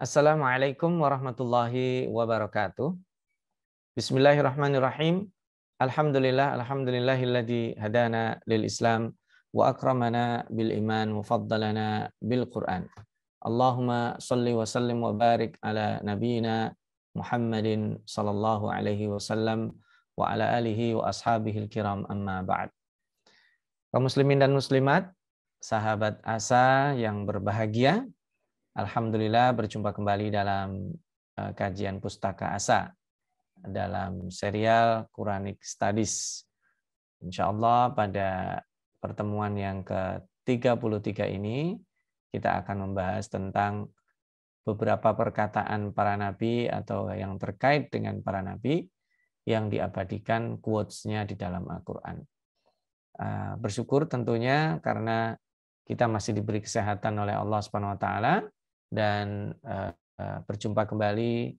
Assalamualaikum warahmatullahi wabarakatuh. Bismillahirrahmanirrahim. Alhamdulillahilladzi hadana lil Islam wa akramana bil iman wa faddalana bil Qur'an. Allahumma shalli wa sallim wa barik ala nabiyyina Muhammadin sallallahu alaihi wasallam wa ala alihi wa ashabihil kiram amma ba'd. Kaum muslimin dan muslimat, sahabat Asa yang berbahagia, alhamdulillah berjumpa kembali dalam kajian Pustaka Asa dalam serial Quranic Studies. Insya Allah pada pertemuan yang ke-33 ini kita akan membahas tentang beberapa perkataan para nabi atau yang terkait dengan para nabi yang diabadikan quotes-nya di dalam Al-Quran. Bersyukur tentunya karena kita masih diberi kesehatan oleh Allah Subhanahu wa taala dan berjumpa kembali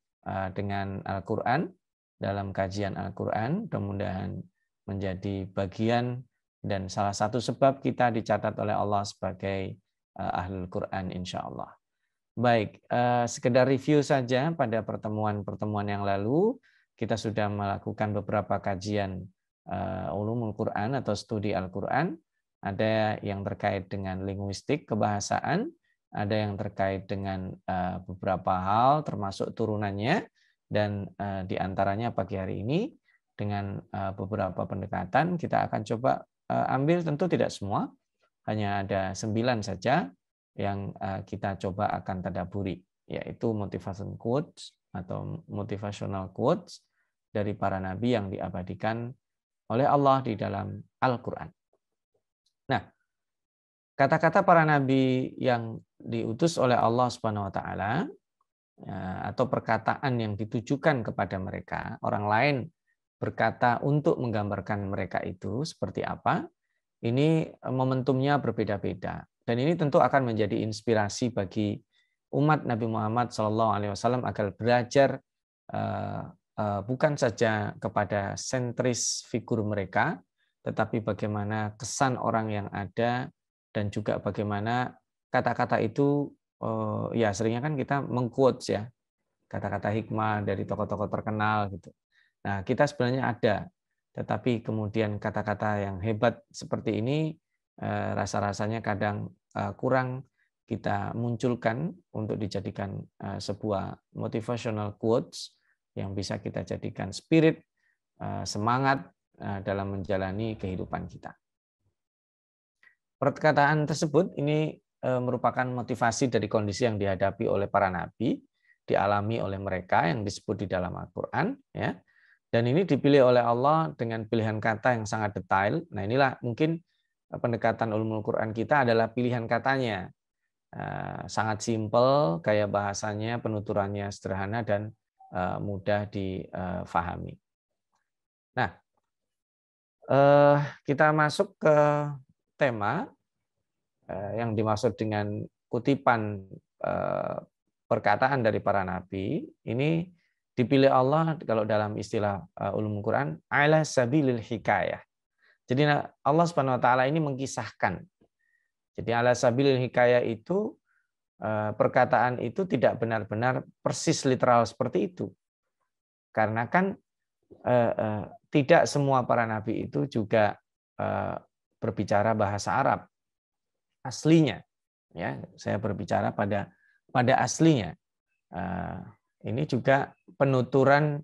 dengan Al-Quran dalam kajian Al-Quran. Mudah-mudahan menjadi bagian dan salah satu sebab kita dicatat oleh Allah sebagai Ahlul Quran insya Allah. Baik, sekedar review saja, pada pertemuan-pertemuan yang lalu kita sudah melakukan beberapa kajian ulumul Quran atau studi Al-Quran. Ada yang terkait dengan linguistik, kebahasaan, ada yang terkait dengan beberapa hal termasuk turunannya, dan diantaranya pagi hari ini dengan beberapa pendekatan kita akan coba ambil, tentu tidak semua, hanya ada 9 saja yang kita coba akan tadaburi, yaitu motivation quotes atau motivational quotes dari para nabi yang diabadikan oleh Allah di dalam Al-Quran. Nah, kata-kata para nabi yang diutus oleh Allah Subhanahu wa taala atau perkataan yang ditujukan kepada mereka, orang lain berkata untuk menggambarkan mereka itu seperti apa, ini momentumnya berbeda-beda. Dan ini tentu akan menjadi inspirasi bagi umat Nabi Muhammad SAW agar belajar bukan saja kepada sentris figur mereka, tetapi bagaimana kesan orang yang ada, dan juga bagaimana kata-kata itu, ya seringnya kan kita mengquotes ya, kata-kata hikmah dari tokoh-tokoh terkenal gitu. Nah, kita sebenarnya ada, tetapi kemudian kata-kata yang hebat seperti ini rasa-rasanya kadang kurang kita munculkan untuk dijadikan sebuah motivational quotes yang bisa kita jadikan spirit, semangat dalam menjalani kehidupan kita. Perkataan tersebut ini merupakan motivasi dari kondisi yang dihadapi oleh para nabi, dialami oleh mereka yang disebut di dalam Al-Quran, ya. Dan ini dipilih oleh Allah dengan pilihan kata yang sangat detail. Nah, inilah mungkin pendekatan ulumul Quran kita adalah pilihan katanya. Sangat simpel, gaya bahasanya, penuturannya sederhana dan mudah difahami. Nah, kita masuk ke tema yang dimaksud dengan kutipan perkataan dari para nabi. Ini dipilih Allah kalau dalam istilah ulumul Quran ala sabilil hikayah. Jadi Allah Subhanahu wa taala ini mengkisahkan. Jadi ala sabilil hikayah itu perkataan itu tidak benar-benar persis literal seperti itu. Karena kan tidak semua para nabi itu juga berbicara bahasa Arab aslinya. Ya, saya berbicara pada aslinya. Ini juga penuturan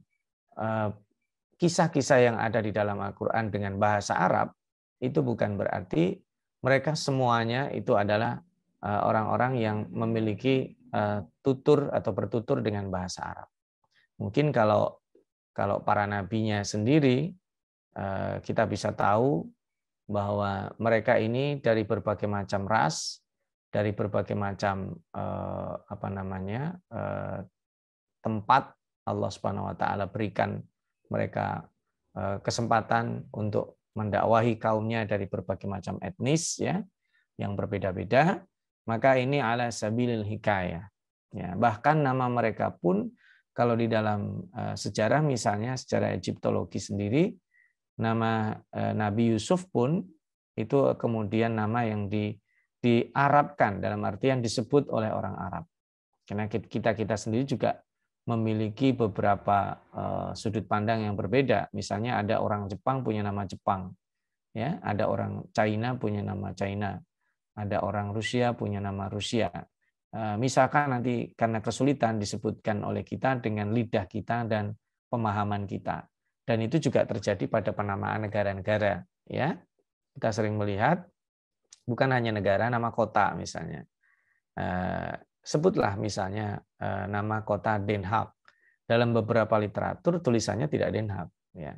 kisah-kisah yang ada di dalam Al-Quran dengan bahasa Arab itu bukan berarti mereka semuanya itu adalah orang-orang yang memiliki tutur atau bertutur dengan bahasa Arab. Mungkin kalau para nabinya sendiri kita bisa tahu bahwa mereka ini dari berbagai macam ras, dari berbagai macam tempat. Allah Subhanahu wa taala berikan mereka kesempatan untuk mendakwahi kaumnya dari berbagai macam etnis ya, yang berbeda-beda. Maka ini ala sabilil hikayah. Ya, bahkan nama mereka pun kalau di dalam sejarah, misalnya sejarah Egyptologi sendiri, nama Nabi Yusuf pun itu kemudian nama yang diarabkan, dalam artian disebut oleh orang Arab. Karena kita sendiri juga memiliki beberapa sudut pandang yang berbeda. Misalnya ada orang Jepang punya nama Jepang, ya, ada orang China punya nama China, ada orang Rusia punya nama Rusia. Misalkan nanti karena kesulitan disebutkan oleh kita dengan lidah kita dan pemahaman kita. Dan itu juga terjadi pada penamaan negara-negara, ya. Kita sering melihat bukan hanya negara, nama kota misalnya. Sebutlah misalnya nama kota Den Haag. Dalam beberapa literatur tulisannya tidak Den Haag. Ya.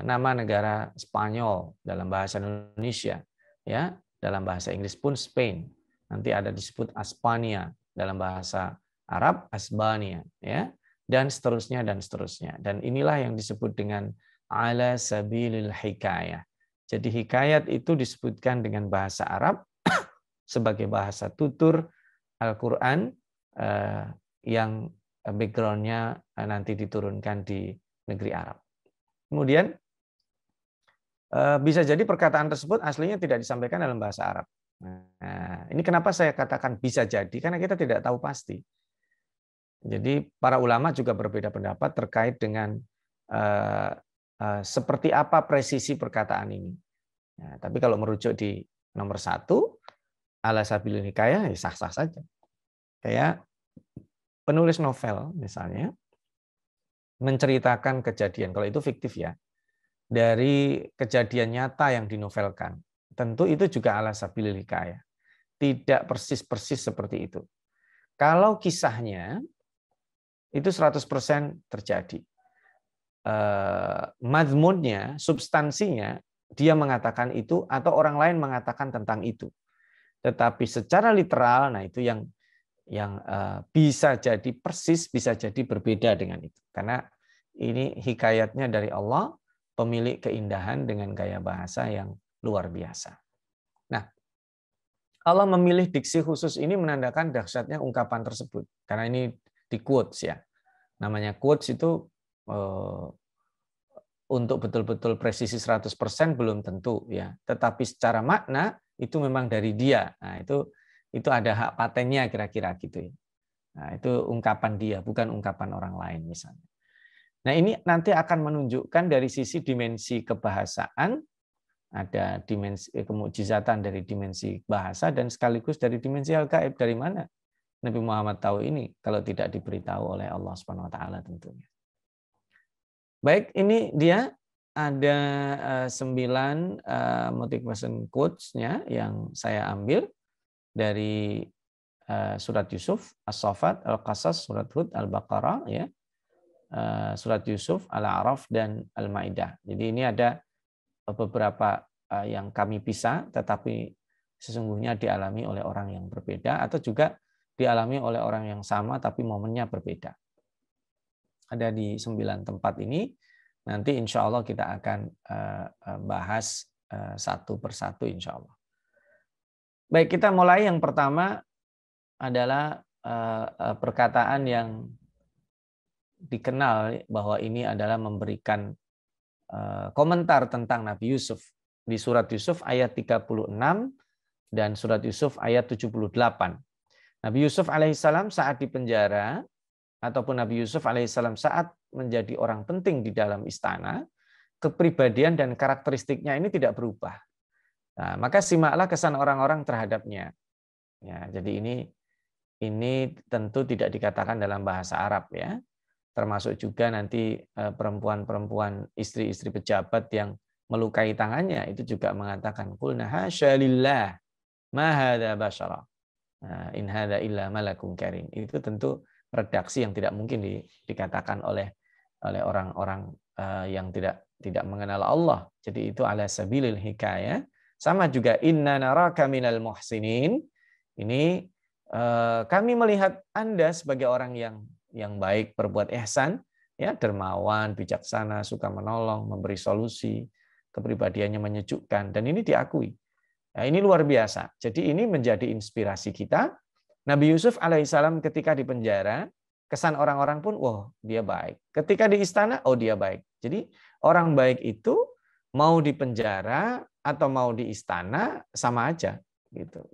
Nama negara Spanyol dalam bahasa Indonesia, ya, dalam bahasa Inggris pun Spain. Nanti ada disebut Aspania, dalam bahasa Arab Asbania, ya, dan seterusnya dan seterusnya. Dan inilah yang disebut dengan ala sabilil hikayah. Jadi hikayat itu disebutkan dengan bahasa Arab sebagai bahasa tutur Al-Quran yang background-nya nanti diturunkan di negeri Arab. Kemudian bisa jadi perkataan tersebut aslinya tidak disampaikan dalam bahasa Arab. Nah, ini kenapa saya katakan bisa jadi, karena kita tidak tahu pasti. Jadi para ulama juga berbeda pendapat terkait dengan seperti apa presisi perkataan ini. Nah, tapi kalau merujuk di nomor 1, ala sabilil hikayah, ya sah-sah saja. Kayak penulis novel misalnya menceritakan kejadian, kalau itu fiktif ya, dari kejadian nyata yang dinovelkan. Tentu itu juga ala sabilil hikayah. Tidak persis-persis seperti itu. Kalau kisahnya itu 100% terjadi. Mazmunnya, substansinya, dia mengatakan itu atau orang lain mengatakan tentang itu. Tetapi secara literal, nah itu yang bisa jadi persis, bisa jadi berbeda dengan itu. Karena ini hikayatnya dari Allah, pemilik keindahan dengan gaya bahasa yang luar biasa. Nah, Allah memilih diksi khusus ini menandakan dahsyatnya ungkapan tersebut. Karena ini di quotes ya. Namanya quotes itu untuk betul-betul presisi 100% belum tentu ya. Tetapi secara makna itu memang dari dia. Nah, itu ada hak patennya kira-kira gitu ya. Nah, itu ungkapan dia, bukan ungkapan orang lain misalnya. Nah, ini nanti akan menunjukkan dari sisi dimensi kebahasaan, ada dimensi kemukjizatan dari dimensi bahasa dan sekaligus dari dimensi al-gaib. Dari mana Nabi Muhammad tahu ini kalau tidak diberitahu oleh Allah Subhanahu wa taala tentunya. Baik, ini dia ada 9 motivation quotes-nya yang saya ambil dari surat Yusuf, As-Saffat, Al-Qasas, surat Hud, Al-Baqarah, ya, surat Yusuf, Al-A'raf, dan Al-Maidah. Jadi ini ada beberapa yang kami pisah, tetapi sesungguhnya dialami oleh orang yang berbeda, atau juga dialami oleh orang yang sama, tapi momennya berbeda. Ada di 9 tempat ini, nanti insya Allah kita akan bahas satu persatu insya Allah. Baik, kita mulai. Yang pertama adalah perkataan yang dikenal bahwa ini adalah memberikan komentar tentang Nabi Yusuf di surat Yusuf ayat 36 dan surat Yusuf ayat 78. Nabi Yusuf alaihissalam saat di penjara ataupun Nabi Yusuf alaihissalam saat menjadi orang penting di dalam istana, kepribadian dan karakteristiknya ini tidak berubah. Nah, maka simaklah kesan orang-orang terhadapnya. Ya, jadi ini tentu tidak dikatakan dalam bahasa Arab ya. Termasuk juga nanti perempuan-perempuan istri-istri pejabat yang melukai tangannya itu juga mengatakan qulna hasya lillah ma hadza basyara in hadza illa malakun karim. Itu tentu redaksi yang tidak mungkin dikatakan oleh orang-orang yang tidak mengenal Allah. Jadi itu ala sabilil hikayah. Sama juga inna naraka minal muhsinin. Ini kami melihat Anda sebagai orang yang baik, berbuat ihsan, ya, dermawan, bijaksana, suka menolong, memberi solusi, kepribadiannya menyejukkan, dan ini diakui. Nah, ini luar biasa. Jadi ini menjadi inspirasi kita. Nabi Yusuf alaihissalam ketika di penjara, kesan orang-orang pun, wah, dia baik. Ketika di istana, oh, dia baik. Jadi orang baik itu mau di penjara atau mau di istana sama aja, gitu.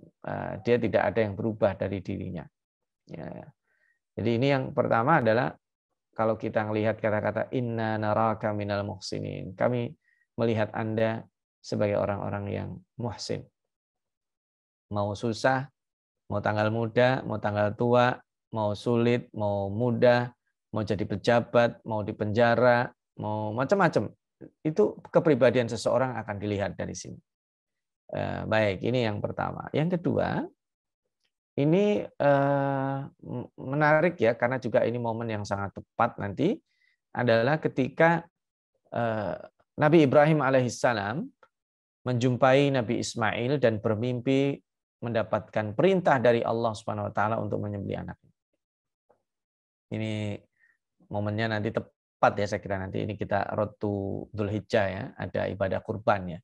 Dia tidak ada yang berubah dari dirinya. Ya. Jadi ini yang pertama adalah kalau kita melihat kata-kata inna naraka minal muhsinin, kami melihat Anda sebagai orang-orang yang muhsin. Mau susah, mau tanggal muda, mau tanggal tua, mau sulit, mau mudah, mau jadi pejabat, mau di penjara, mau macam-macam. Itu kepribadian seseorang akan dilihat dari sini. Baik, ini yang pertama. Yang kedua, ini menarik ya, karena juga ini momen yang sangat tepat nanti, adalah ketika Nabi Ibrahim alaihissalam menjumpai Nabi Ismail dan bermimpi mendapatkan perintah dari Allah Subhanahu wa taala untuk menyembelih anaknya. Ini momennya nanti tepat ya, saya kira nanti ini kita road to Dzulhijjah ya, ada ibadah kurban ya.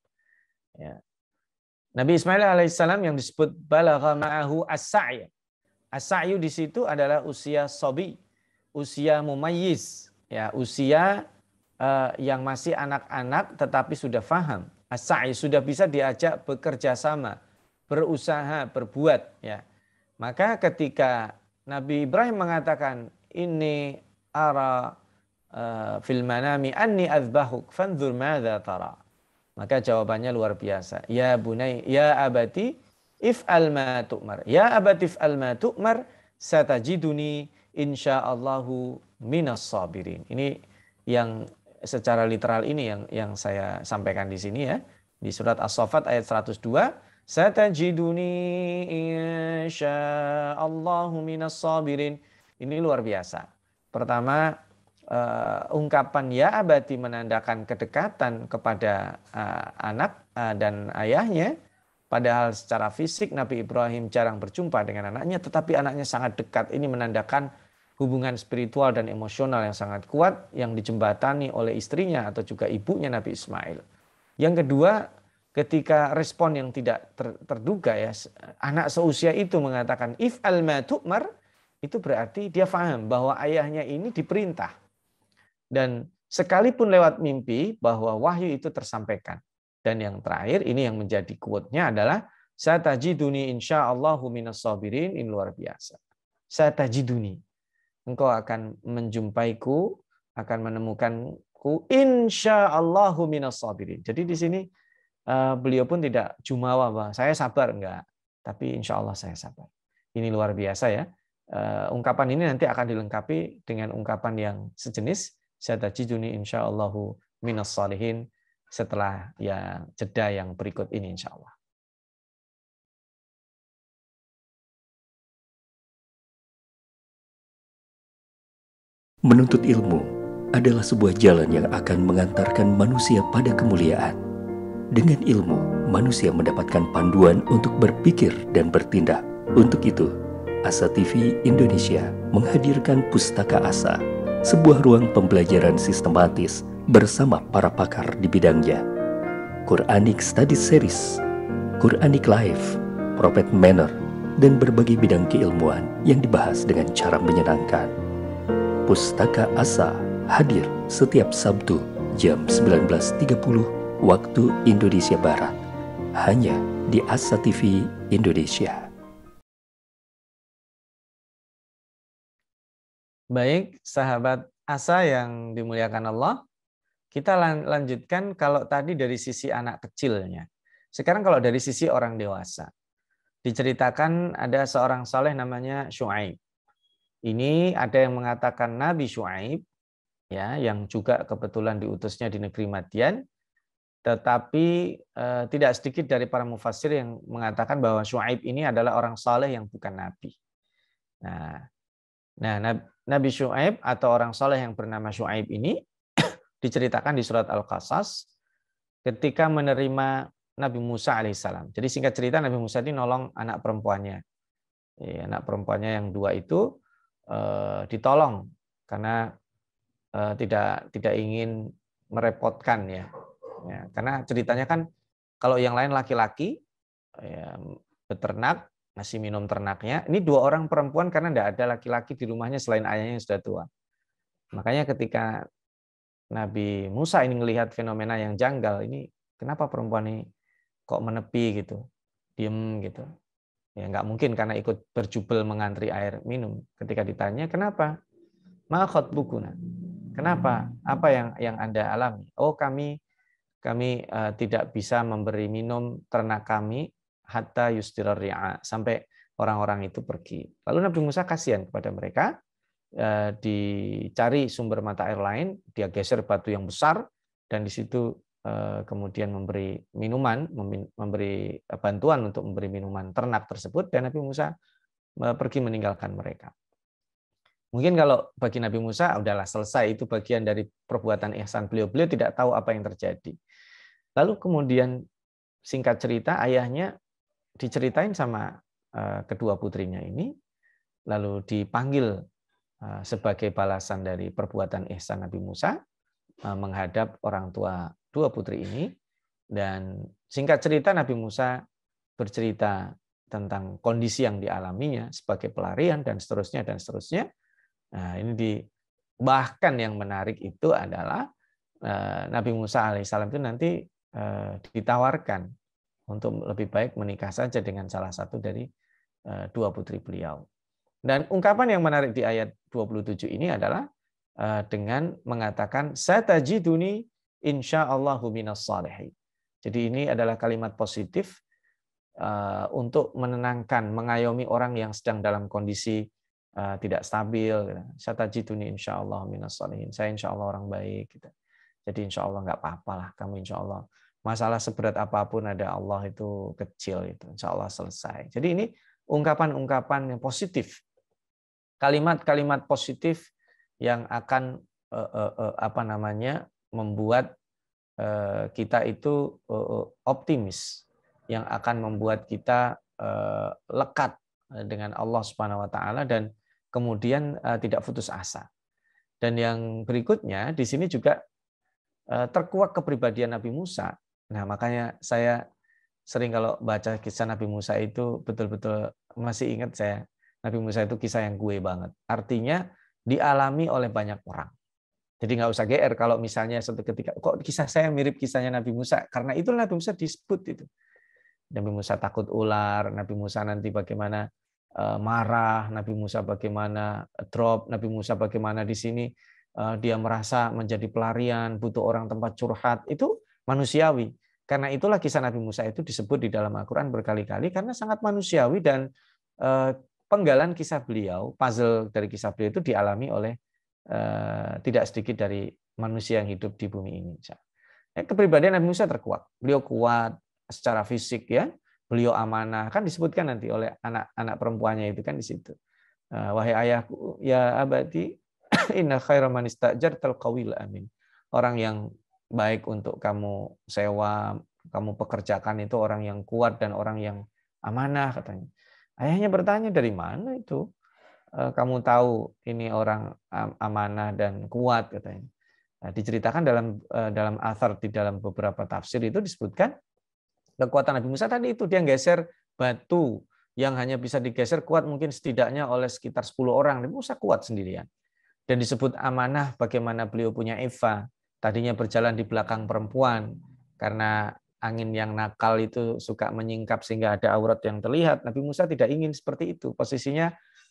Nabi Ismail alaihissalam yang disebut balagha ma'ahu as-sa'y. As-sa'yu di situ adalah usia sobi, usia mumayyiz, ya, usia yang masih anak-anak tetapi sudah faham. As-sa'y sudah bisa diajak bekerja sama, berusaha, berbuat, ya. Maka ketika Nabi Ibrahim mengatakan ini ara fil manami anni adzbahuk fanzur madza tara. Maka jawabannya luar biasa. Ya bunai, ya abati if'al ma tu'mar. Ya abati if'al ma tu'mar satajiduni insyaallahu minas sabirin. Ini yang secara literal ini yang saya sampaikan di sini ya. Di surat As-Saffat ayat 102, satajiduni insyaallahu minas sabirin. Ini luar biasa. Pertama, ungkapan ya abati menandakan kedekatan kepada anak dan ayahnya, padahal secara fisik Nabi Ibrahim jarang berjumpa dengan anaknya, tetapi anaknya sangat dekat. Ini menandakan hubungan spiritual dan emosional yang sangat kuat yang dijembatani oleh istrinya atau juga ibunya Nabi Ismail. Yang kedua, ketika respon yang tidak terduga ya, anak seusia itu mengatakan if'al ma tu'mar, itu berarti dia paham bahwa ayahnya ini diperintah. Dan sekalipun lewat mimpi bahwa wahyu itu tersampaikan. Dan yang terakhir ini yang menjadi quote-nya adalah satajiduni insyaallahu minas sabirin. Ini luar biasa. Satajiduni. Engkau akan menjumpaiku, akan menemukanku insyaallahu minas sabirin. Jadi di sini beliau pun tidak jumawa bahwa saya sabar, enggak. Tapi insyaallah saya sabar. Ini luar biasa ya. Ungkapan ini nanti akan dilengkapi dengan ungkapan yang sejenis satajiduni insyaallahu minas shalihin setelah ya jeda yang berikut ini insyaallah. Menuntut ilmu adalah sebuah jalan yang akan mengantarkan manusia pada kemuliaan. Dengan ilmu, manusia mendapatkan panduan untuk berpikir dan bertindak. Untuk itu, Asa TV Indonesia menghadirkan Pustaka Asa, sebuah ruang pembelajaran sistematis bersama para pakar di bidangnya. Quranic Study Series, Quranic Life, Prophet Manner, dan berbagai bidang keilmuan yang dibahas dengan cara menyenangkan. Pustaka Asa hadir setiap Sabtu jam 19.30 waktu Indonesia Barat, hanya di Asa TV Indonesia. Baik, sahabat Asa yang dimuliakan Allah, kita lanjutkan kalau tadi dari sisi anak kecilnya. Sekarang kalau dari sisi orang dewasa. Diceritakan ada seorang saleh namanya Syuaib. Ini ada yang mengatakan Nabi Syuaib, ya, yang juga kebetulan diutusnya di negeri Madian, tetapi tidak sedikit dari para mufassir yang mengatakan bahwa Syuaib ini adalah orang saleh yang bukan nabi. Nah, Nabi Syuaib atau orang saleh yang bernama Syuaib ini diceritakan di surat Al-Qasas ketika menerima Nabi Musa alaihissalam. Jadi singkat cerita Nabi Musa ini nolong anak perempuannya. Anak perempuannya yang dua itu ditolong karena tidak ingin merepotkan ya. Karena ceritanya kan kalau yang lain laki-laki ya, beternak, ngasih minum ternaknya, ini dua orang perempuan karena tidak ada laki-laki di rumahnya selain ayahnya yang sudah tua. Makanya ketika Nabi Musa ini melihat fenomena yang janggal, ini kenapa perempuan ini kok menepi gitu, diem gitu. Ya nggak mungkin karena ikut berjubel mengantri air minum. Ketika ditanya, kenapa? Ma khatbukuna. Kenapa? Apa yang Anda alami? Oh, kami tidak bisa memberi minum ternak kami hatta yustirar ri'a, sampai orang-orang itu pergi. Lalu Nabi Musa kasihan kepada mereka, dicari sumber mata air lain, dia geser batu yang besar dan di situ kemudian memberi minuman, memberi bantuan untuk memberi minuman ternak tersebut, dan Nabi Musa pergi meninggalkan mereka. Mungkin kalau bagi Nabi Musa udahlah selesai, itu bagian dari perbuatan ihsan beliau. Beliau tidak tahu apa yang terjadi. Lalu kemudian singkat cerita, ayahnya diceritain sama kedua putrinya ini, lalu dipanggil sebagai balasan dari perbuatan ihsan Nabi Musa menghadap orang tua dua putri ini. Dan singkat cerita, Nabi Musa bercerita tentang kondisi yang dialaminya sebagai pelarian dan seterusnya dan seterusnya. Nah, ini bahkan yang menarik itu adalah Nabi Musa alaihissalam itu nanti ditawarkan untuk lebih baik menikah saja dengan salah satu dari dua putri beliau. Dan ungkapan yang menarik di ayat 27 ini adalah dengan mengatakan satajiduni insyaallahu minas shalihin. Jadi ini adalah kalimat positif untuk menenangkan, mengayomi orang yang sedang dalam kondisi tidak stabil. Satajiduni insyaallahu minas shalihin. Saya insyaallah orang baik. Jadi insyaallah nggak apa-apa lah, kamu insyaallah. Masalah seberat apapun ada Allah itu kecil, itu insyaallah selesai. Jadi ini ungkapan-ungkapan yang positif, kalimat-kalimat positif yang akan membuat kita itu optimis, yang akan membuat kita lekat dengan Allah Subhanahu wa taala dan kemudian tidak putus asa. Dan yang berikutnya di sini juga terkuak kepribadian Nabi Musa. Nah, makanya saya sering kalau baca kisah Nabi Musa itu betul-betul masih ingat saya. Nabi Musa itu kisah yang gue banget. Artinya dialami oleh banyak orang. Jadi nggak usah GR kalau misalnya suatu ketika kok kisah saya mirip kisahnya Nabi Musa, karena itu Nabi Musa disebut itu. Nabi Musa takut ular, Nabi Musa nanti bagaimana marah, Nabi Musa bagaimana drop, Nabi Musa bagaimana di sini dia merasa menjadi pelarian, butuh orang tempat curhat, itu manusiawi. Karena itulah kisah Nabi Musa itu disebut di dalam Al-Quran berkali-kali karena sangat manusiawi, dan penggalan kisah beliau, puzzle dari kisah beliau itu dialami oleh tidak sedikit dari manusia yang hidup di bumi ini. Kepribadian Nabi Musa terkuat. Beliau kuat secara fisik, ya. Beliau amanah, kan disebutkan nanti oleh anak-anak perempuannya itu kan di situ. Wahai ayahku, ya abadi, inna khaira man istajartal qawil amin. Orang yang baik untuk kamu sewa, kamu pekerjakan itu orang yang kuat dan orang yang amanah, katanya. Ayahnya bertanya, dari mana itu kamu tahu ini orang amanah dan kuat, katanya. Nah, diceritakan dalam athar, di dalam beberapa tafsir itu disebutkan kekuatan Nabi Musa tadi itu, dia geser batu yang hanya bisa digeser kuat mungkin setidaknya oleh sekitar 10 orang. Nabi Musa kuat sendirian. Dan disebut amanah bagaimana beliau punya Eva, tadinya berjalan di belakang perempuan karena angin yang nakal itu suka menyingkap sehingga ada aurat yang terlihat. Nabi Musa tidak ingin seperti itu. Posisinya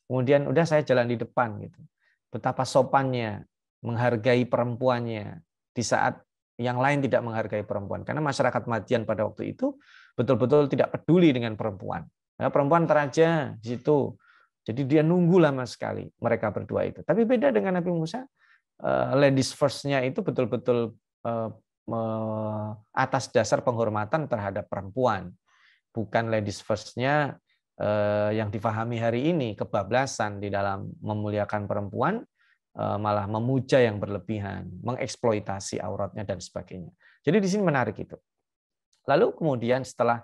kemudian udah saya jalan di depan gitu. Betapa sopannya, menghargai perempuannya di saat yang lain tidak menghargai perempuan. Karena masyarakat Madian pada waktu itu betul-betul tidak peduli dengan perempuan. Nah, perempuan teraja di situ. Jadi dia nunggu lama sekali mereka berdua itu. Tapi beda dengan Nabi Musa, ladies first-nya itu betul-betul atas dasar penghormatan terhadap perempuan. Bukan ladies first-nya yang difahami hari ini, kebablasan di dalam memuliakan perempuan, malah memuja yang berlebihan, mengeksploitasi auratnya dan sebagainya. Jadi di sini menarik itu. Lalu kemudian setelah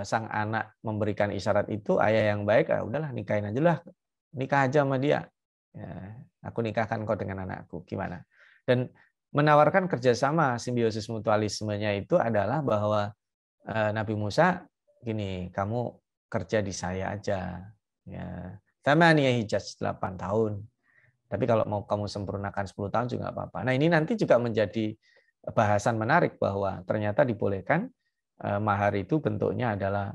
sang anak memberikan isyarat itu, ayah yang baik, udahlah nikahin aja lah, nikah aja sama dia. Ya, aku nikahkan kau dengan anakku, gimana? Dan menawarkan kerjasama, simbiosis mutualismenya itu adalah bahwa Nabi Musa, gini, kamu kerja di saya aja. Ya, Thamaniyah hijaz 8 tahun. Tapi kalau mau kamu sempurnakan 10 tahun juga nggak apa-apa. Nah, ini nanti juga menjadi bahasan menarik bahwa ternyata dibolehkan mahar itu bentuknya adalah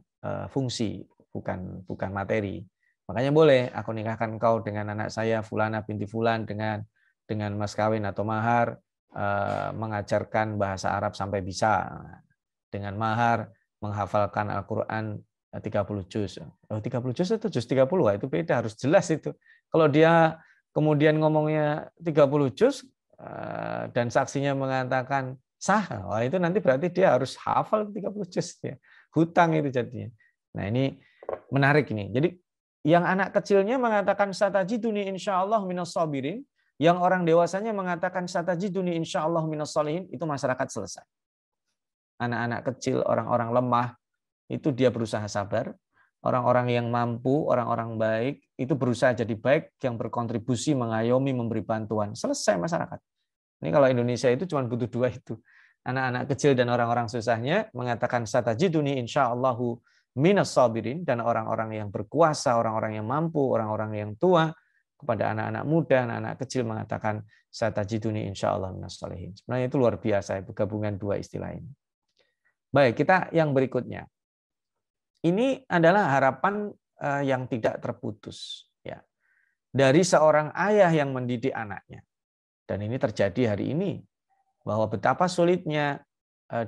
fungsi. bukan materi. Makanya boleh aku nikahkan kau dengan anak saya Fulana binti Fulan dengan mas kawin atau mahar mengajarkan bahasa Arab sampai bisa, dengan mahar menghafalkan Al-Qur'an 30 juz. 30 juz itu juz 30, itu beda, harus jelas itu. Kalau dia kemudian ngomongnya 30 juz dan saksinya mengatakan sah, itu nanti berarti dia harus hafal 30 juz ya. Hutang itu jadinya. Nah, ini menarik ini. Jadi yang anak kecilnya mengatakan satajiduni insyaallah minas sabirin, yang orang dewasanya mengatakan satajiduni insyaallah minas sholihin, itu masyarakat selesai. Anak-anak kecil, orang-orang lemah, itu dia berusaha sabar. Orang-orang yang mampu, orang-orang baik, itu berusaha jadi baik, yang berkontribusi, mengayomi, memberi bantuan. Selesai masyarakat. Ini kalau Indonesia itu cuma butuh dua itu. Anak-anak kecil dan orang-orang susahnya mengatakan satajiduni insyaallahu minas sabirin, dan orang-orang yang berkuasa, orang-orang yang mampu, orang-orang yang tua, kepada anak-anak muda, anak-anak kecil mengatakan satajiduni insyaallah minas sholihin. Sebenarnya itu luar biasa, itu gabungan dua istilah ini. Baik, kita yang berikutnya. Ini adalah harapan yang tidak terputus ya, dari seorang ayah yang mendidik anaknya. Dan ini terjadi hari ini, bahwa betapa sulitnya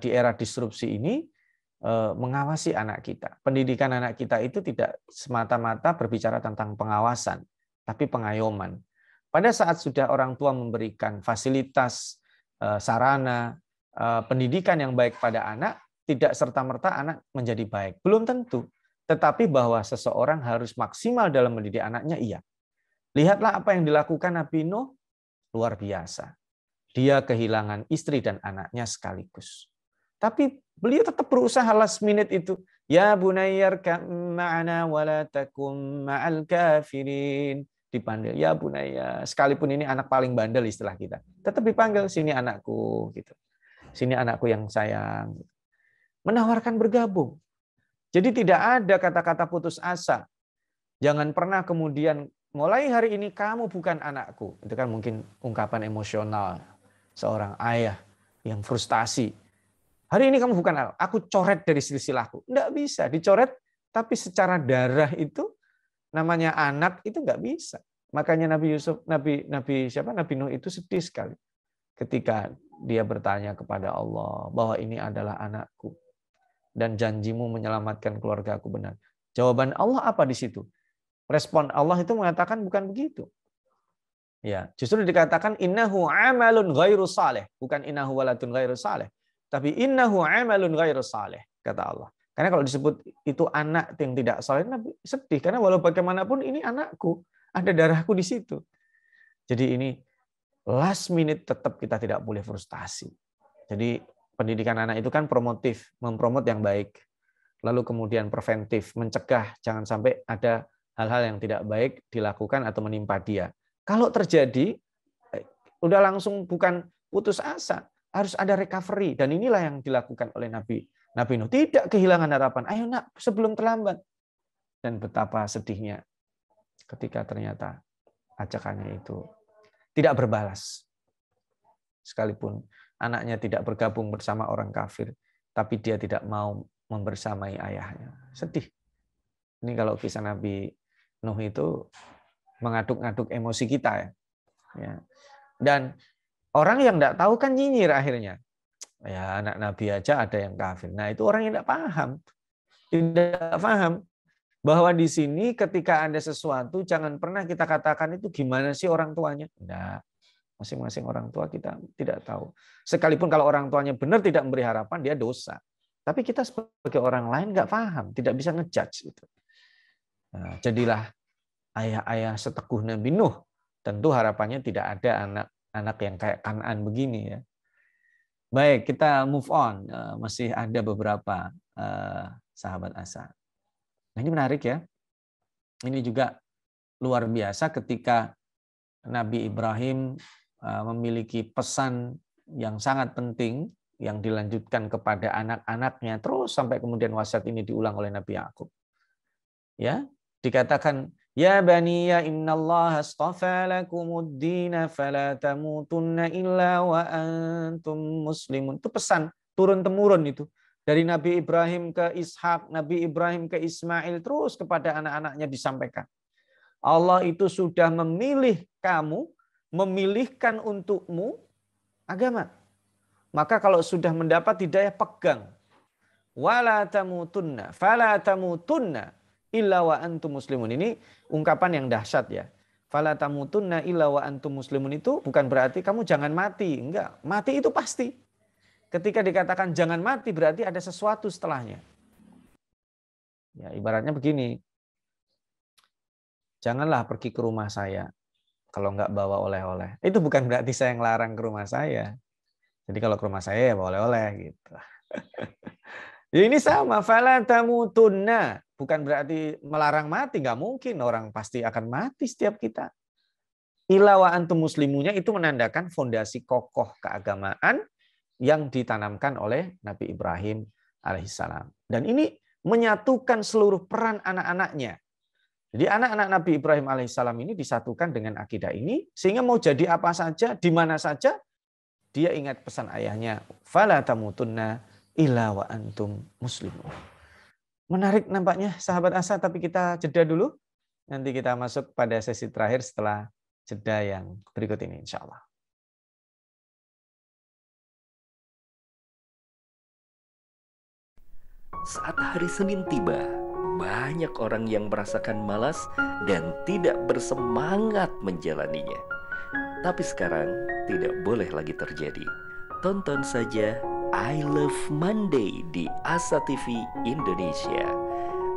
di era disrupsi ini mengawasi anak kita. Pendidikan anak kita itu tidak semata-mata berbicara tentang pengawasan, tapi pengayoman. Pada saat sudah orang tua memberikan fasilitas, sarana, pendidikan yang baik pada anak, tidak serta-merta anak menjadi baik. Belum tentu. Tetapi bahwa seseorang harus maksimal dalam mendidik anaknya, iya. Lihatlah apa yang dilakukan Nabi Nuh, luar biasa. Dia kehilangan istri dan anaknya sekaligus. Tapi beliau tetap berusaha last minute itu. Ya bunayyar ma'ana wa la takum ma'al kafirin. Dipanggil, ya bunayya. Sekalipun ini anak paling bandel istilah kita. Tetap dipanggil, sini anakku. Gitu. Sini anakku yang sayang. Menawarkan bergabung. Jadi tidak ada kata-kata putus asa. Jangan pernah kemudian, mulai hari ini kamu bukan anakku. Itu kan mungkin ungkapan emosional seorang ayah yang frustasi. Hari ini kamu bukan anak, aku coret dari silsilahku. Tidak bisa dicoret, tapi secara darah itu namanya anak itu nggak bisa. Makanya Nabi Nuh itu sedih sekali ketika dia bertanya kepada Allah bahwa ini adalah anakku dan janjimu menyelamatkan keluargaku benar. Jawaban Allah apa di situ? Respon Allah itu mengatakan bukan begitu. Ya, justru dikatakan innahu amalun ghairu saleh, bukan innahu waladun ghairu saleh, tapi innahu amalun ghairu saleh, kata Allah. Karena kalau disebut itu anak yang tidak saleh, Nabi sedih karena walau bagaimanapun ini anakku, ada darahku di situ. Jadi ini last minute tetap kita tidak boleh frustasi. Jadi pendidikan anak itu kan promotif, mempromot yang baik. Lalu kemudian preventif, mencegah jangan sampai ada hal-hal yang tidak baik dilakukan atau menimpa dia. Kalau terjadi, udah langsung bukan putus asa, harus ada recovery. Dan inilah yang dilakukan oleh Nabi Nuh. Tidak kehilangan harapan. Ayo nak, sebelum terlambat. Dan betapa sedihnya ketika ternyata ajakannya itu tidak berbalas. Sekalipun anaknya tidak bergabung bersama orang kafir, tapi dia tidak mau membersamai ayahnya. Sedih. Ini kalau kisah Nabi Nuh itu mengaduk-aduk emosi kita ya. Dan orang yang tidak tahu kan nyinyir akhirnya. Ya anak Nabi aja ada yang kafir. Nah itu orang yang tidak paham. Tidak paham bahwa di sini ketika ada sesuatu jangan pernah kita katakan itu gimana sih orang tuanya. Tidak. Masing-masing orang tua kita tidak tahu. Sekalipun kalau orang tuanya benar tidak memberi harapan, dia dosa. Tapi kita sebagai orang lain nggak paham, tidak bisa ngejudge itu. Nah, jadilah ayah-ayah seteguh Nabi Nuh. Tentu harapannya tidak ada anak-anak yang kayak Kan'an begini ya. Baik, kita move on. Masih ada beberapa sahabat Asa. Nah, ini menarik ya. Ini juga luar biasa ketika Nabi Ibrahim memiliki pesan yang sangat penting yang dilanjutkan kepada anak-anaknya terus sampai kemudian wasiat ini diulang oleh Nabi Yakub. Ya, dikatakan ya baniya innallaha astafa lakumuddin fala tamutunna illa wa antum muslimun. Itu pesan turun temurun itu. Dari Nabi Ibrahim ke Ishak, Nabi Ibrahim ke Ismail, terus kepada anak-anaknya disampaikan. Allah itu sudah memilih kamu, memilihkan untukmu agama. Maka kalau sudah mendapat hidayah, pegang. Wala tamutunna, fala tamutunna illa wa antum muslimun. Ini ungkapan yang dahsyat ya. Fala tamutunna illa wa antum muslimun itu bukan berarti kamu jangan mati. Enggak, mati itu pasti. Ketika dikatakan jangan mati berarti ada sesuatu setelahnya. Ya, ibaratnya begini. Janganlah pergi ke rumah saya kalau enggak bawa oleh-oleh. Itu bukan berarti saya ngelarang ke rumah saya. Jadi kalau ke rumah saya ya bawa oleh-oleh gitu. Ya ini sama, fala tamutunna. Bukan berarti melarang mati, enggak mungkin. Orang pasti akan mati setiap kita. Illa wa antum muslimunya itu menandakan fondasi kokoh keagamaan yang ditanamkan oleh Nabi Ibrahim alaihissalam. Dan ini menyatukan seluruh peran anak-anaknya. Jadi anak-anak Nabi Ibrahim alaihissalam ini disatukan dengan akidah ini, sehingga mau jadi apa saja, di mana saja, dia ingat pesan ayahnya, fala tamutunna illa wa antum muslimun. Menarik nampaknya sahabat Asa, tapi kita jeda dulu. Nanti kita masuk pada sesi terakhir setelah jeda yang berikut ini insya Allah. Saat hari Senin tiba, banyak orang yang merasakan malas dan tidak bersemangat menjalaninya. Tapi sekarang tidak boleh lagi terjadi. Tonton saja I Love Monday di Asa TV Indonesia.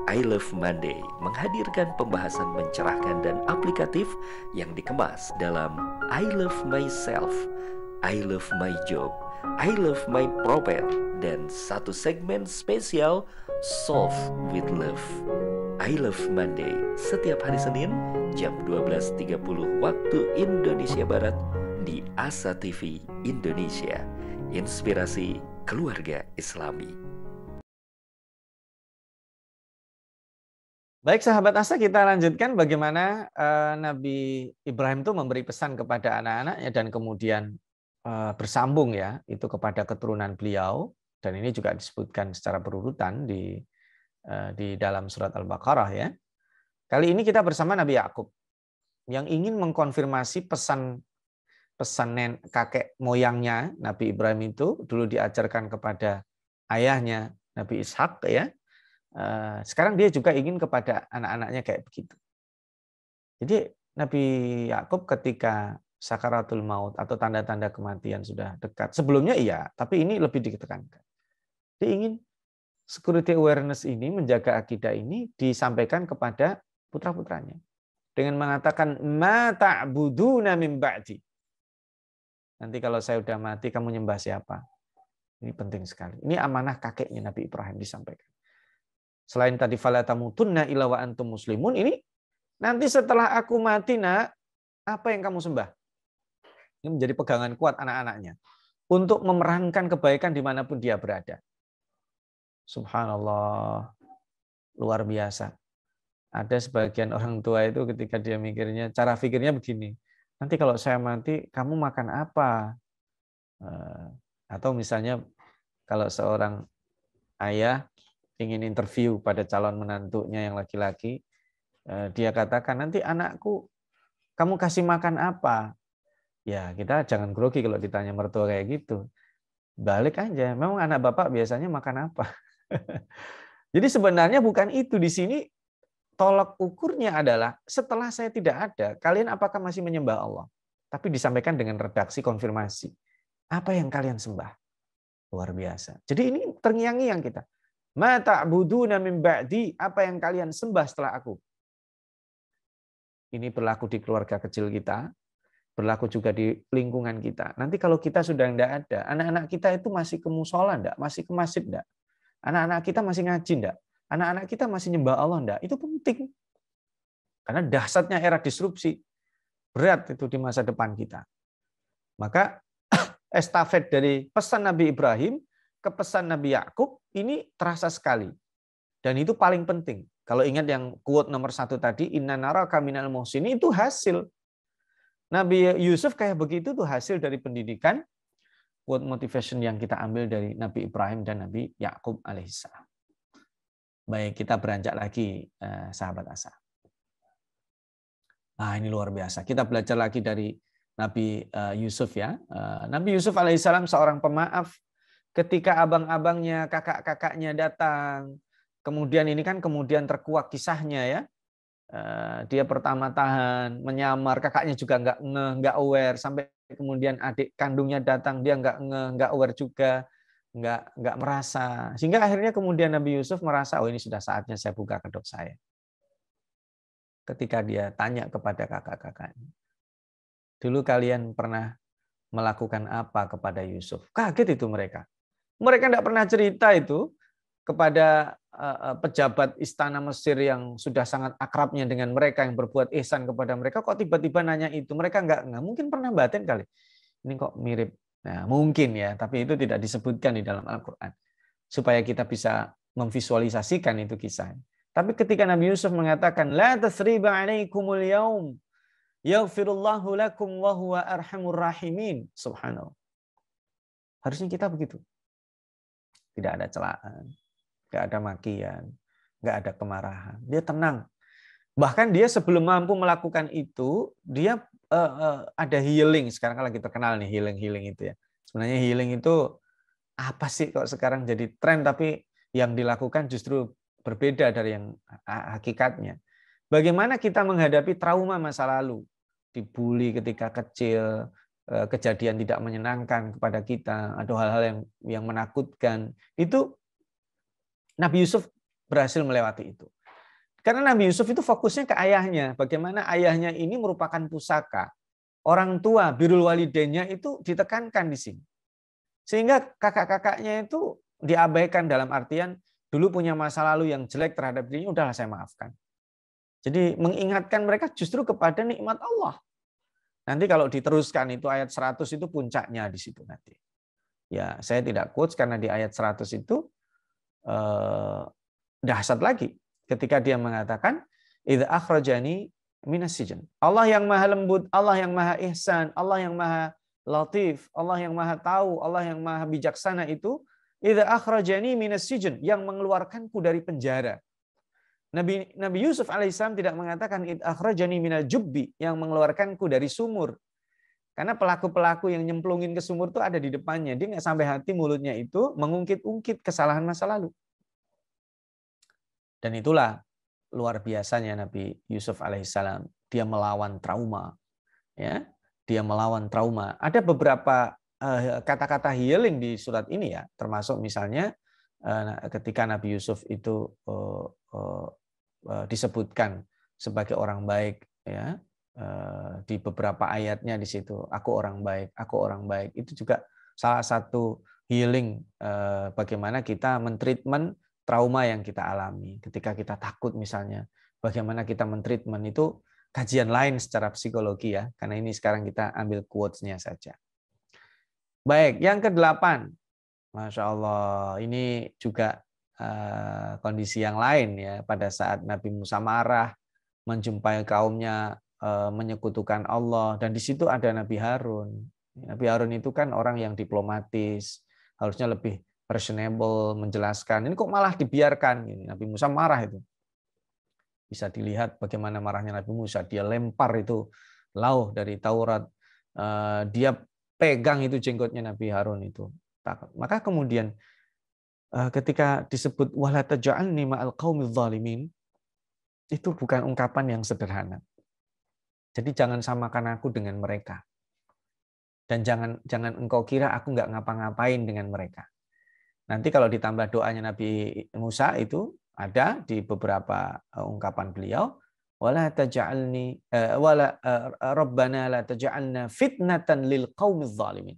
I Love Monday menghadirkan pembahasan mencerahkan dan aplikatif yang dikemas dalam I Love Myself, I Love My Job, I Love My Prophet, dan satu segmen spesial Solve with Love. I Love Monday setiap hari Senin jam 12.30 waktu Indonesia Barat di Asa TV Indonesia. Inspirasi keluarga Islami. Baik sahabat Asa, kita lanjutkan bagaimana Nabi Ibrahim itu memberi pesan kepada anak-anaknya dan kemudian bersambung ya itu kepada keturunan beliau, dan ini juga disebutkan secara berurutan di dalam surat Al-Baqarah ya. Kali ini kita bersama Nabi Yakub yang ingin mengkonfirmasi pesan kakek moyangnya Nabi Ibrahim itu dulu diajarkan kepada ayahnya Nabi Ishak ya. Sekarang dia juga ingin kepada anak-anaknya kayak begitu. Jadi Nabi Yakub ketika sakaratul maut atau tanda-tanda kematian sudah dekat. Sebelumnya iya, tapi ini lebih ditekankan. Dia ingin security awareness ini, menjaga akidah ini disampaikan kepada putra-putranya. Dengan mengatakan, ma ta'buduna min ba'di. Nanti kalau saya udah mati, kamu nyembah siapa? Ini penting sekali. Ini amanah kakeknya Nabi Ibrahim disampaikan. Selain tadi fala tamutunna illa wa antum muslimun, ini nanti setelah aku mati nak, apa yang kamu sembah? Ini menjadi pegangan kuat anak-anaknya untuk memerankan kebaikan dimanapun dia berada. Subhanallah, luar biasa. Ada sebagian orang tua itu ketika dia mikirnya, cara pikirnya begini, nanti kalau saya mati, kamu makan apa? Atau misalnya kalau seorang ayah ingin interview pada calon menantunya yang laki-laki, dia katakan, nanti anakku, kamu kasih makan apa? Ya, kita jangan grogi kalau ditanya mertua kayak gitu. Balik aja, memang anak bapak biasanya makan apa? Jadi sebenarnya bukan itu. Di sini tolak ukurnya adalah, setelah saya tidak ada, kalian apakah masih menyembah Allah? Tapi disampaikan dengan redaksi konfirmasi. Apa yang kalian sembah? Luar biasa. Jadi ini terngiang-ngiang kita. Ma ta'buduna min ba'di, apa yang kalian sembah setelah aku? Ini berlaku di keluarga kecil kita, berlaku juga di lingkungan kita. Nanti kalau kita sudah tidak ada, anak-anak kita itu masih ke musola enggak? Masih ke masjid enggak? Anak-anak kita masih ngaji enggak? Anak-anak kita masih nyembah Allah enggak? Itu penting. Karena dahsyatnya era disrupsi. Berat itu di masa depan kita. Maka estafet dari pesan Nabi Ibrahim ke pesan Nabi Yakub ini terasa sekali. Dan itu paling penting. Kalau ingat yang quote nomor 1 tadi, inna naraka minal muhsinin, itu hasil. Nabi Yusuf kayak begitu tuh hasil dari pendidikan quote motivation yang kita ambil dari Nabi Ibrahim dan Nabi Yakub alaihissalam. Baik, kita beranjak lagi, sahabat Asa. Nah, ini luar biasa. Kita belajar lagi dari Nabi Yusuf ya. Nabi Yusuf alaihissalam seorang pemaaf. Ketika abang-abangnya, kakak-kakaknya datang, kemudian ini kan kemudian terkuak kisahnya ya. Dia pertama tahan, menyamar, kakaknya juga nggak aware, sampai kemudian adik kandungnya datang, dia nggak aware juga. Nggak merasa, sehingga akhirnya kemudian Nabi Yusuf merasa, oh ini sudah saatnya saya buka kedok saya. Ketika dia tanya kepada kakak-kakaknya, dulu kalian pernah melakukan apa kepada Yusuf? Kaget itu mereka. Mereka tidak pernah cerita itu kepada pejabat istana Mesir yang sudah sangat akrabnya dengan mereka, yang berbuat ihsan kepada mereka, kok tiba-tiba nanya itu. Mereka nggak mungkin pernah batin kali. Ini kok mirip. Nah, mungkin ya, tapi itu tidak disebutkan di dalam Al-Quran. Supaya kita bisa memvisualisasikan itu kisah. Tapi ketika Nabi Yusuf mengatakan, La tasriba alaikumul yaum, yaghfirullahu lakum wa huwa arhamur rahimin. Subhanallah. Harusnya kita begitu. Tidak ada celaan, nggak ada makian, nggak ada kemarahan. Dia tenang. Bahkan dia sebelum mampu melakukan itu, dia ada healing. Sekarang kan lagi terkenal nih healing itu ya. Sebenarnya healing itu apa sih kok sekarang jadi tren, tapi yang dilakukan justru berbeda dari yang hakikatnya. Bagaimana kita menghadapi trauma masa lalu, dibully ketika kecil, kejadian tidak menyenangkan kepada kita, atau hal-hal yang menakutkan, itu Nabi Yusuf berhasil melewati itu. Karena Nabi Yusuf itu fokusnya ke ayahnya. Bagaimana ayahnya ini merupakan pusaka. Orang tua, birrul walidainnya itu ditekankan di sini. Sehingga kakak-kakaknya itu diabaikan dalam artian dulu punya masa lalu yang jelek terhadap dirinya, udahlah saya maafkan. Jadi mengingatkan mereka justru kepada nikmat Allah. Nanti kalau diteruskan itu ayat 100 itu puncaknya di situ nanti. Ya, saya tidak quotes karena di ayat 100 itu dahsyat lagi. Ketika dia mengatakan, idza akhrajani minas sijn. Allah yang maha lembut, Allah yang maha ihsan, Allah yang maha latif, Allah yang maha tahu, Allah yang maha bijaksana itu, idza akhrajani minas sijn, yang mengeluarkanku dari penjara. Nabi Yusuf alaihissalam tidak mengatakan idza akhrajani minal jubbi, yang mengeluarkanku dari sumur. Karena pelaku-pelaku yang nyemplungin ke sumur itu ada di depannya. Dia nggak sampai hati mulutnya itu mengungkit-ungkit kesalahan masa lalu. Dan itulah luar biasanya Nabi Yusuf alaihissalam. Dia melawan trauma. Ya, dia melawan trauma. Ada beberapa kata-kata healing di surat ini ya. Termasuk misalnya ketika Nabi Yusuf itu disebutkan sebagai orang baik. Ya, di beberapa ayatnya di situ. Aku orang baik, aku orang baik. Itu juga salah satu healing bagaimana kita mentreatment trauma yang kita alami. Ketika kita takut misalnya, bagaimana kita mentreatment itu kajian lain secara psikologi ya. Karena ini sekarang kita ambil quotes-nya saja. Baik, yang ke-8. Masya Allah, ini juga kondisi yang lain ya. Pada saat Nabi Musa marah, menjumpai kaumnya menyekutukan Allah. Dan di situ ada Nabi Harun. Nabi Harun itu kan orang yang diplomatis, harusnya lebih personable, menjelaskan. Ini kok malah dibiarkan? Nabi Musa marah itu. Bisa dilihat bagaimana marahnya Nabi Musa. Dia lempar itu lauh dari Taurat. Dia pegang itu jenggotnya Nabi Harun itu. Maka kemudian ketika disebut wala taj'alni ma'al qaumidz zalimin, itu bukan ungkapan yang sederhana. Jadi jangan samakan aku dengan mereka. Dan jangan engkau kira aku nggak ngapa-ngapain dengan mereka. Nanti kalau ditambah doanya Nabi Musa itu ada di beberapa ungkapan beliau, wala taj'alni rabbana la taj'alna fitnatan lil qaumiz zalimin.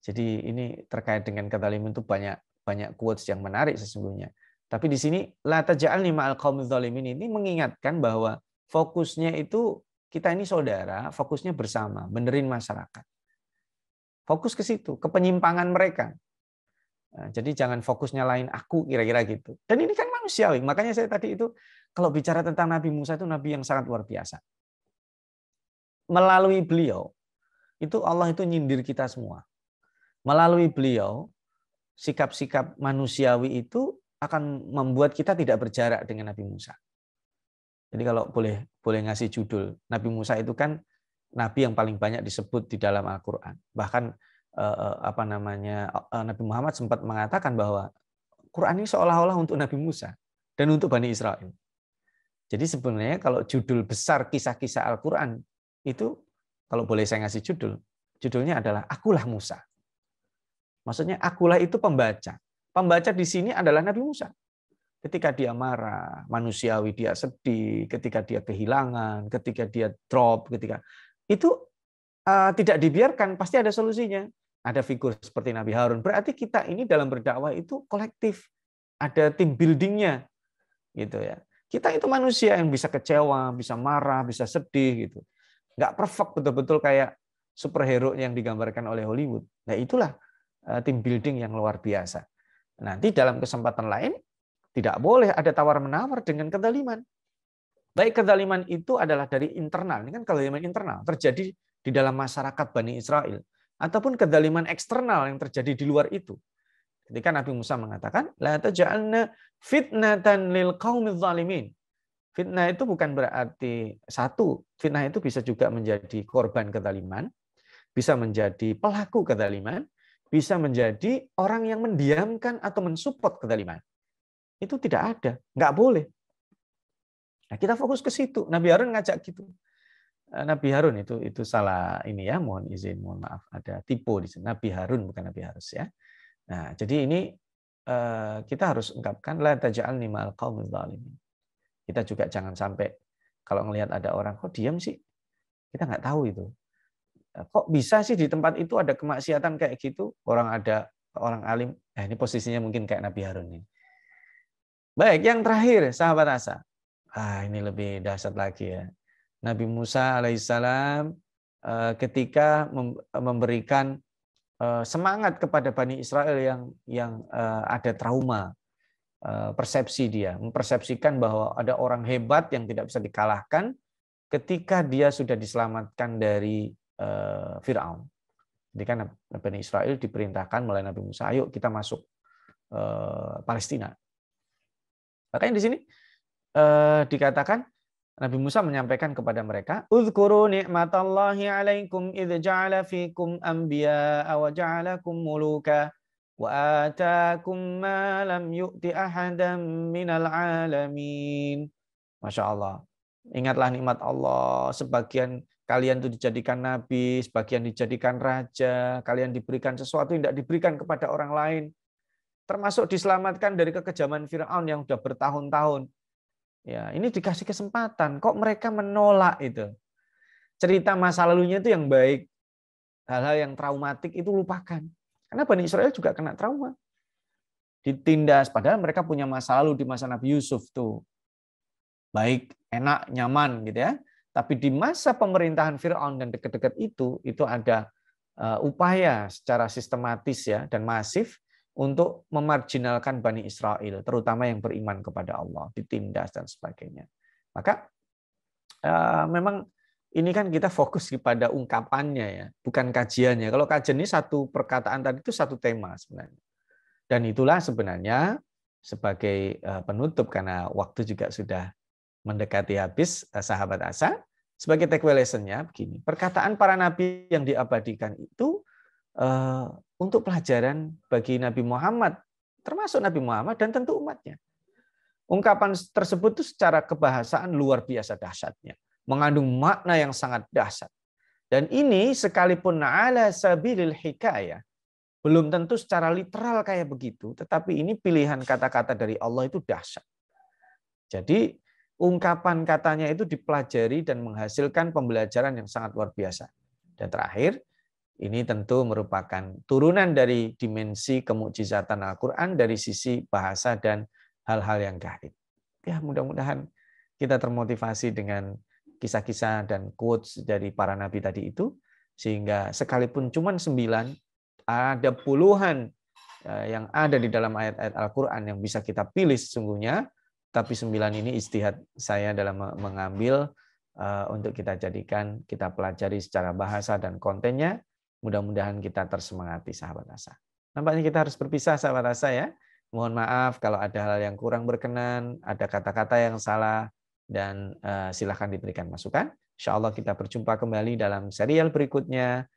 Jadi ini terkait dengan kezaliman itu banyak quotes yang menarik sesungguhnya. Tapi di sini la taj'alni ma'al qaumiz zalimin ini mengingatkan bahwa fokusnya itu kita ini saudara, fokusnya bersama, benerin masyarakat. Fokus ke situ, ke penyimpangan mereka. Nah, jadi jangan fokusnya lain aku, kira-kira gitu. Dan ini kan manusiawi. Makanya saya tadi itu kalau bicara tentang Nabi Musa itu Nabi yang sangat luar biasa. Melalui beliau, itu Allah itu nyindir kita semua. melalui beliau, sikap-sikap manusiawi itu akan membuat kita tidak berjarak dengan Nabi Musa. Jadi kalau boleh ngasih judul, Nabi Musa itu kan nabi yang paling banyak disebut di dalam Al-Qur'an. Bahkan Nabi Muhammad sempat mengatakan bahwa Quran ini seolah-olah untuk Nabi Musa dan untuk Bani Israel. Jadi sebenarnya kalau judul besar kisah-kisah Al-Qur'an itu, kalau boleh saya ngasih judulnya adalah Akulah Musa. Maksudnya akulah itu pembaca. Pembaca di sini adalah Nabi Musa. Ketika dia marah, manusiawi dia sedih, ketika dia kehilangan, ketika dia drop, itu tidak dibiarkan, pasti ada solusinya. Ada figur seperti Nabi Harun. Berarti kita ini dalam berdakwah itu kolektif, ada tim buildingnya, gitu ya. Kita itu manusia yang bisa kecewa, bisa marah, bisa sedih, gitu. Nggak perfect betul-betul kayak superhero yang digambarkan oleh Hollywood. Nah itulah tim building yang luar biasa. Nanti dalam kesempatan lain tidak boleh ada tawar-menawar dengan kezaliman. Baik kezaliman itu adalah dari internal, ini kan kezaliman internal terjadi di dalam masyarakat Bani Israel, ataupun kezaliman eksternal yang terjadi di luar itu. Ketika Nabi Musa mengatakan, la taj'alna fitnatan lil qaumidz zalimin. Fitnah itu bukan berarti satu, fitnah itu bisa juga menjadi korban kezaliman, bisa menjadi pelaku kezaliman, bisa menjadi orang yang mendiamkan atau mensupport kezaliman. Itu tidak ada, nggak boleh. Nah, kita fokus ke situ. Nabi Harun ngajak gitu. Nabi Harun itu salah ini ya, mohon maaf, ada typo di sini. Nabi Harun bukan Nabi Harus ya. Nah, jadi ini kita harus ungkapkan la taj'alni ma'al qaumidz zalimin. Kita juga jangan sampai kalau ngelihat ada orang kok diam sih. Kita nggak tahu itu. Kok bisa sih di tempat itu ada kemaksiatan kayak gitu? Ada orang alim. Nah, ini posisinya mungkin kayak Nabi Harun ini. Baik, yang terakhir sahabat Asa. Ini lebih dahsyat lagi ya. Nabi Musa alaihissalam ketika memberikan semangat kepada Bani Israel yang ada trauma, persepsi dia, mempersepsikan bahwa ada orang hebat yang tidak bisa dikalahkan ketika dia sudah diselamatkan dari Fir'aun. Jadi kan Bani Israel diperintahkan oleh Nabi Musa, ayo kita masuk Palestina. Makanya di sini dikatakan Nabi Musa menyampaikan kepada mereka, "Udzkuru ni'matallahi 'alaikum idz ja'ala fikum anbiya'a wa ja'alakum muluka wa ataakum ma lam yu'ti ahadan minal 'alamin." Masya Allah. Ingatlah nikmat Allah, sebagian kalian itu dijadikan nabi, sebagian dijadikan raja, kalian diberikan sesuatu yang tidak diberikan kepada orang lain. Termasuk diselamatkan dari kekejaman Fir'aun yang sudah bertahun-tahun. Ya, ini dikasih kesempatan. Kok mereka menolak itu? Cerita masa lalunya itu yang baik. Hal-hal yang traumatik itu lupakan. Karena Bani Israel juga kena trauma. Ditindas, padahal mereka punya masa lalu di masa Nabi Yusuf tuh. Baik, enak, nyaman gitu ya. Tapi di masa pemerintahan Fir'aun dan dekat-dekat itu ada upaya secara sistematis ya dan masif untuk memarginalkan Bani Israel, terutama yang beriman kepada Allah, ditindas dan sebagainya. Maka memang ini kan kita fokus kepada ungkapannya ya, bukan kajiannya. Kalau kajian ini satu perkataan tadi itu satu tema sebenarnya. Dan itulah sebenarnya sebagai penutup, karena waktu juga sudah mendekati habis, sahabat Asa, sebagai take away lesson-nya begini, perkataan para nabi yang diabadikan itu untuk pelajaran bagi Nabi Muhammad, termasuk Nabi Muhammad dan tentu umatnya. Ungkapan tersebut itu secara kebahasaan luar biasa dahsyatnya, mengandung makna yang sangat dahsyat. Dan ini sekalipun ala sabilil hikayah, belum tentu secara literal kayak begitu, tetapi ini pilihan kata-kata dari Allah itu dahsyat. Jadi ungkapan katanya itu dipelajari dan menghasilkan pembelajaran yang sangat luar biasa. Dan terakhir, ini tentu merupakan turunan dari dimensi kemukjizatan Al-Quran dari sisi bahasa dan hal-hal yang gaib. Ya, mudah-mudahan kita termotivasi dengan kisah-kisah dan quotes dari para nabi tadi itu, sehingga sekalipun cuma 9, ada puluhan yang ada di dalam ayat-ayat Al-Quran yang bisa kita pilih sesungguhnya, tapi 9 ini ijtihad saya dalam mengambil untuk kita jadikan, kita pelajari secara bahasa dan kontennya. Mudah-mudahan kita tersemangati sahabat asa. Nampaknya kita harus berpisah sahabat asa ya. Mohon maaf kalau ada hal yang kurang berkenan, ada kata-kata yang salah, dan silahkan diberikan masukan. Insya Allah kita berjumpa kembali dalam serial berikutnya.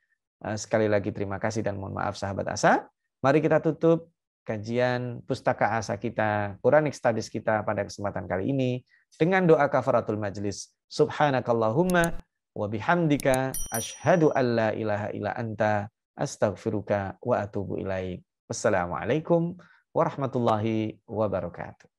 Sekali lagi terima kasih dan mohon maaf sahabat asa. Mari kita tutup kajian Pustaka Asa kita, Quranic Studies kita pada kesempatan kali ini dengan doa kafaratul majlis. Subhanakallahumma wa bihamdika asyhadu an la ilaha illa anta astaghfiruka wa atubu ilaik. Wassalamualaikum warahmatullahi wabarakatuh.